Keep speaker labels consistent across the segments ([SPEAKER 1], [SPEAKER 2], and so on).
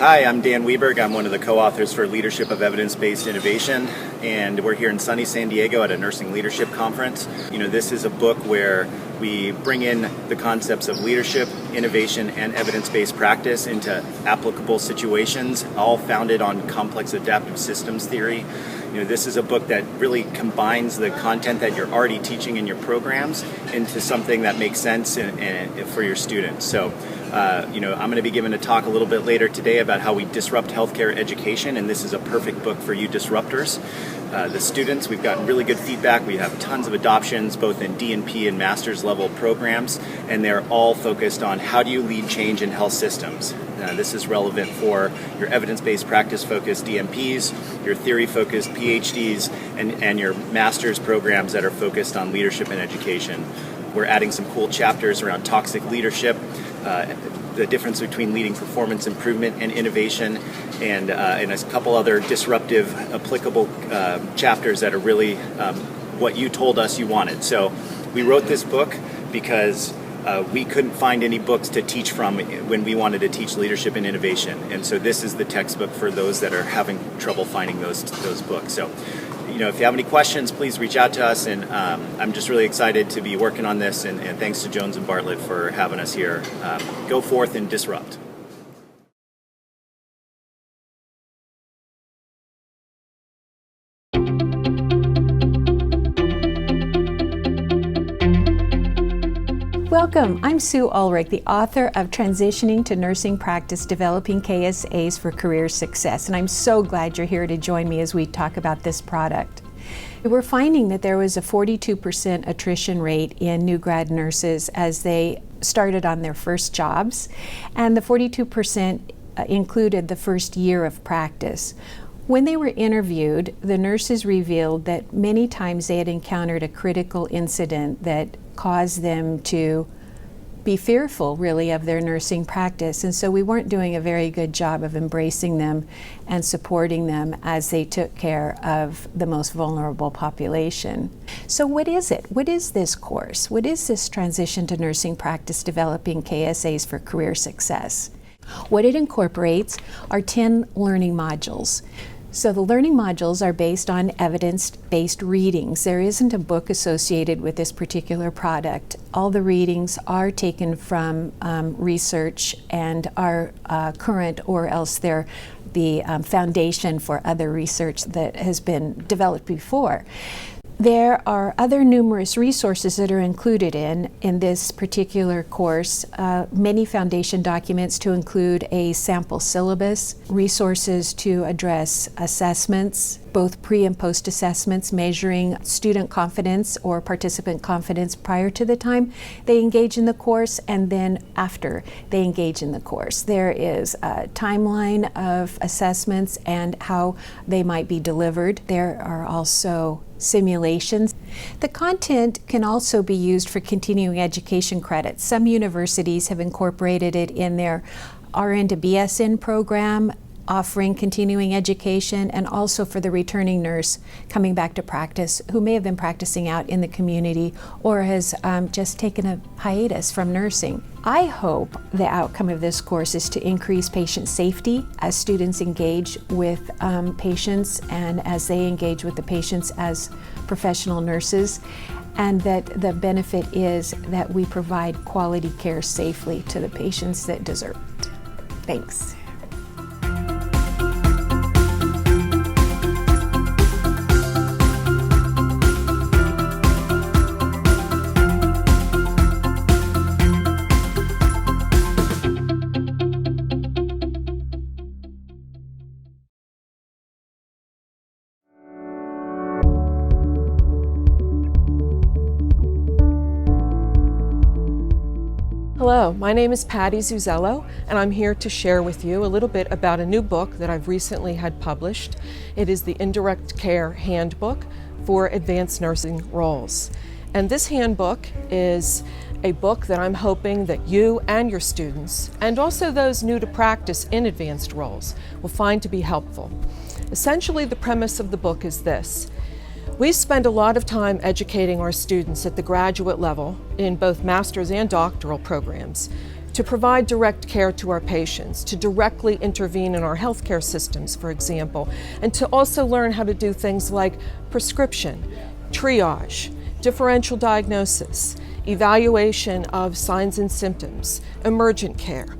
[SPEAKER 1] Hi, I'm Dan Weberg. I'm one of the co-authors for Leadership of Evidence-Based Innovation, and we're here in sunny San Diego at a nursing leadership conference. This is a book where we bring in the concepts of leadership, innovation, and evidence-based practice into applicable situations, all founded on complex adaptive systems theory. This is a book that really combines the content that you're already teaching in your programs into something that makes sense for your students. So, I'm going to be giving a talk a little bit later today about how we disrupt healthcare education, and this is a perfect book for you disruptors. The students, we've gotten really good feedback. We have tons of adoptions, both in DNP and master's level programs, and they're all focused on how do you lead change in health systems. This is relevant for your evidence-based practice-focused DNPs, your theory-focused PhDs, and your master's programs that are focused on leadership and education. We're adding some cool chapters around toxic leadership, the difference between leading performance improvement and innovation, and a couple other disruptive, applicable chapters that are really what you told us you wanted. So we wrote this book because we couldn't find any books to teach from when we wanted to teach leadership and innovation. And so this is the textbook for those that are having trouble finding those books. So, if you have any questions, please reach out to us. And I'm just really excited to be working on this. And thanks to Jones and Bartlett for having us here. Go forth and disrupt.
[SPEAKER 2] Welcome, I'm Sue Ulrich, the author of Transitioning to Nursing Practice, Developing KSAs for Career Success, and I'm so glad you're here to join me as we talk about this product. We're finding that there was a 42% attrition rate in new grad nurses as they started on their first jobs, and the 42% included the first year of practice. When they were interviewed, the nurses revealed that many times they had encountered a critical incident that caused them to be fearful, really, of their nursing practice. And so we weren't doing a very good job of embracing them and supporting them as they took care of the most vulnerable population. So what is it? What is this course? What is this Transition to Nursing Practice, Developing KSAs for Career Success? What it incorporates are 10 learning modules. So the learning modules are based on evidence-based readings. There isn't a book associated with this particular product. All the readings are taken from research and are current, or else they're the foundation for other research that has been developed before. There are other numerous resources that are included in this particular course, many foundation documents to include a sample syllabus, resources to address assessments, both pre and post assessments, measuring student confidence or participant confidence prior to the time they engage in the course and then after they engage in the course. There is a timeline of assessments and how they might be delivered. There are also simulations. The content can also be used for continuing education credits. Some universities have incorporated it in their RN to BSN program, offering continuing education, and also for the returning nurse coming back to practice who may have been practicing out in the community or has just taken a hiatus from nursing. I hope the outcome of this course is to increase patient safety as students engage with patients and as they engage with the patients as professional nurses, and that the benefit is that we provide quality care safely to the patients that deserve it. Thanks.
[SPEAKER 3] Hello, my name is Patty Zuzello, and I'm here to share with you a little bit about a new book that I've recently had published. It is the Indirect Care Handbook for Advanced Nursing Roles. And this handbook is a book that I'm hoping that you and your students, and also those new to practice in advanced roles, will find to be helpful. Essentially, the premise of the book is this. We spend a lot of time educating our students at the graduate level in both master's and doctoral programs to provide direct care to our patients, to directly intervene in our healthcare systems, for example, and to also learn how to do things like prescription, triage, differential diagnosis, evaluation of signs and symptoms, emergent care.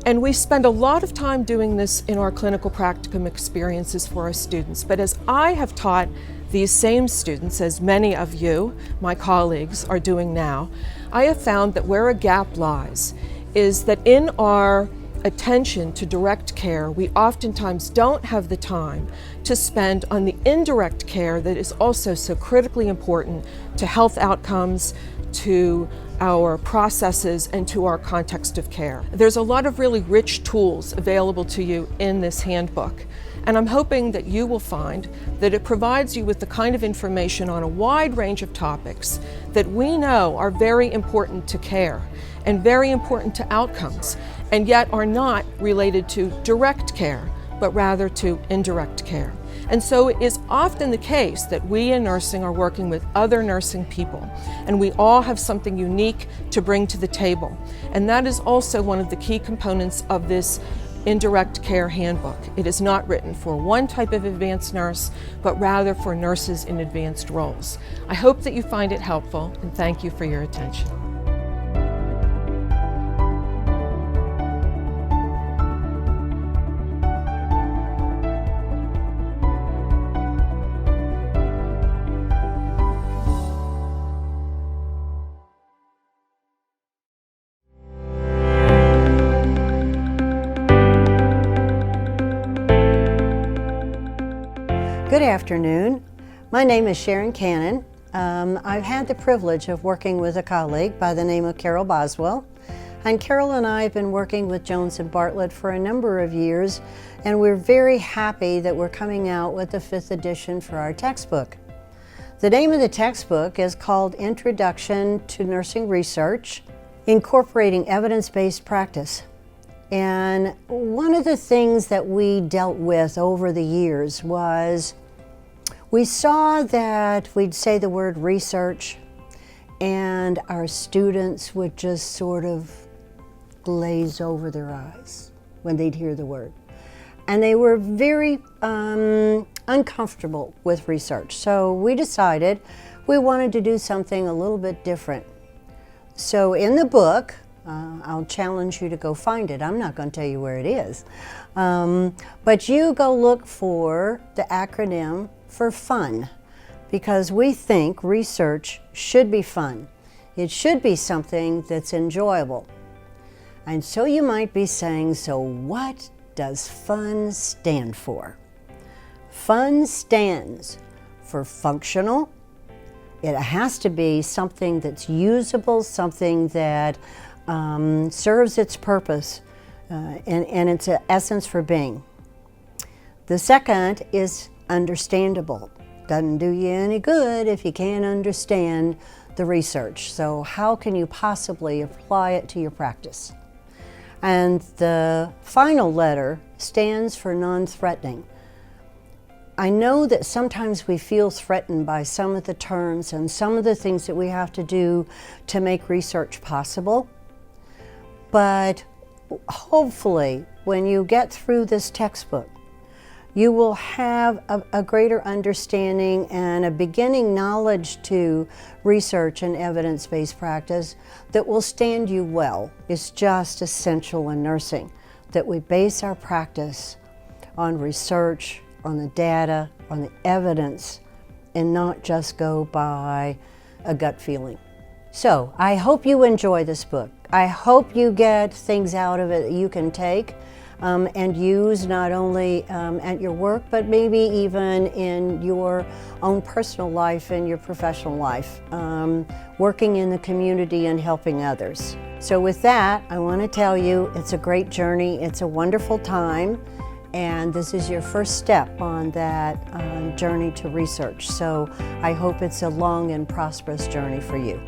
[SPEAKER 3] And we spend a lot of time doing this in our clinical practicum experiences for our students. But as I have taught these same students, as many of you, my colleagues, are doing now, I have found that where a gap lies is that in our attention to direct care, we oftentimes don't have the time to spend on the indirect care that is also so critically important to health outcomes, to our processes, and to our context of care. There's a lot of really rich tools available to you in this handbook, and I'm hoping that you will find that it provides you with the kind of information on a wide range of topics that we know are very important to care and very important to outcomes, and yet are not related to direct care, but rather to indirect care. And so it is often the case that we in nursing are working with other nursing people, and we all have something unique to bring to the table. And that is also one of the key components of this indirect care handbook. It is not written for one type of advanced nurse, but rather for nurses in advanced roles. I hope that you find it helpful, and thank you for your attention.
[SPEAKER 4] Good afternoon. My name is Sharon Cannon. I've had the privilege of working with a colleague by the name of Carol Boswell. And Carol and I have been working with Jones and Bartlett for a number of years, and we're very happy that we're coming out with the 5th edition for our textbook. The name of the textbook is called Introduction to Nursing Research, Incorporating Evidence-Based Practice. And one of the things that we dealt with over the years was we saw that we'd say the word research and our students would just sort of glaze over their eyes when they'd hear the word. And they were very uncomfortable with research. So we decided we wanted to do something a little bit different. So in the book, I'll challenge you to go find it. I'm not going to tell you where it is. But you go look for the acronym for FUN, because we think research should be fun. It should be something that's enjoyable. And so you might be saying, so what does FUN stand for? FUN stands for functional. It has to be something that's usable, something that serves its purpose and its essence for being. The second is understandable. Doesn't do you any good if you can't understand the research. So how can you possibly apply it to your practice? And the final letter stands for non-threatening. I know that sometimes we feel threatened by some of the terms and some of the things that we have to do to make research possible. But hopefully, when you get through this textbook, you will have a greater understanding and a beginning knowledge to research and evidence-based practice that will stand you well. It's just essential in nursing that we base our practice on research, on the data, on the evidence, and not just go by a gut feeling. So I hope you enjoy this book. I hope you get things out of it that you can take and use not only at your work, but maybe even in your own personal life and your professional life, working in the community and helping others. So with that, I want to tell you it's a great journey, it's a wonderful time, and this is your first step on that journey to research. So I hope it's a long and prosperous journey for you.